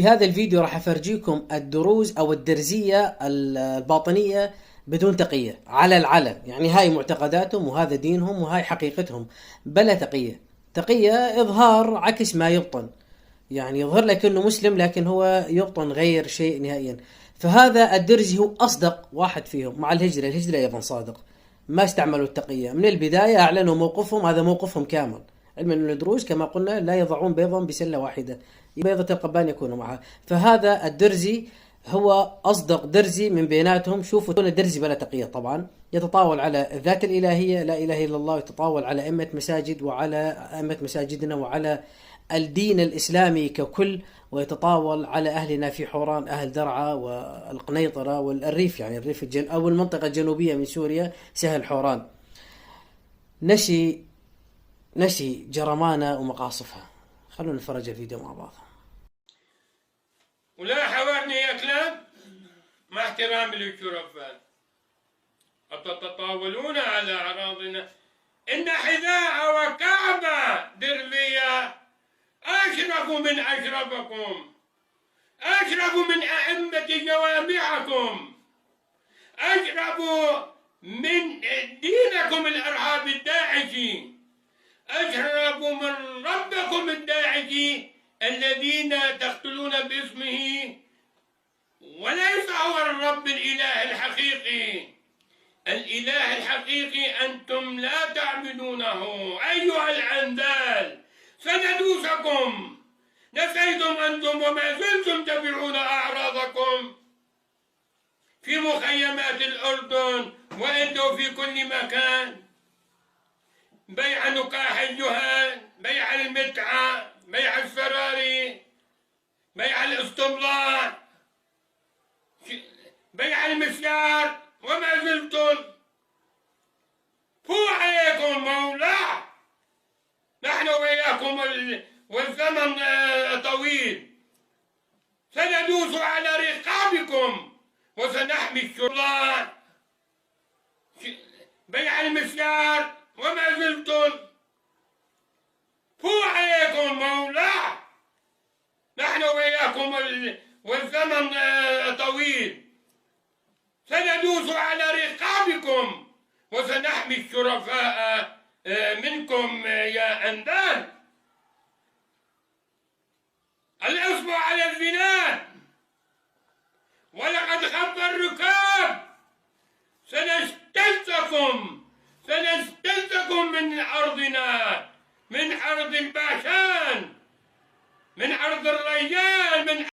في هذا الفيديو راح افرجيكم الدروز او الدرزية الباطنية بدون تقية على العلن، يعني هاي معتقداتهم وهذا دينهم وهاي حقيقتهم بلا تقية. تقية اظهار عكس ما يبطن، يعني يظهر لك انه مسلم لكن هو يبطن غير شيء نهائيا. فهذا الدرزي هو اصدق واحد فيهم مع الهجرة ايضا صادق، ما استعملوا التقية من البداية، اعلنوا موقفهم، هذا موقفهم كامل. علما ان الدروز كما قلنا لا يضعون بيضا بسلة واحدة، بيضة القبان يكونوا معها. فهذا الدرزي هو اصدق درزي من بيناتهم. شوفوا الدرزي بلا تقية طبعا، يتطاول على الذات الالهية لا اله الا الله، يتطاول على ائمة مساجد وعلى ائمة مساجدنا وعلى الدين الإسلامي ككل، ويتطاول على أهلنا في حوران، أهل درعا والقنيطرة والريف، يعني الريف أو المنطقة الجنوبية من سوريا سهل حوران. نشي جرمانة ومقاصفها. خلونا نتفرج الفيديو مع بعض. ولا حوارني يا كلاب، مع احترامي للشرفاء، أتتطاولون على أعراضنا؟ إن حذاء وكعبة دربية أشرف من أشرفكم، أشرف من أئمة جوامعكم، أشرف من دينكم الإرهابي الداعشي، أشرف من ربكم الداعشي الذين تقتلون باسمه، وليس هو الرب الإله الحقيقي. الإله الحقيقي أنتم لا تعبدونه أيها العندال، سندوسكم. نسيتم أنتم وما زلتم تبيعون أعراضكم في مخيمات الأردن وأنتم في كل مكان، بيع نقاح الجهال، بيع المتعة، بيع الفراري، بيع الاستملاع، بيع المسيار، وما زلتم. هو عليكم مولاه، نحن وإياكم والزمن طويل. سندوس على رقابكم وسنحمي الشرطة، بيع المسيار، وما زلتم. هو عليكم مولاه، نحن وإياكم والزمن طويل. سندوس على رقابكم وسنحمي الشرفاء منكم يا أندال. الإصبع على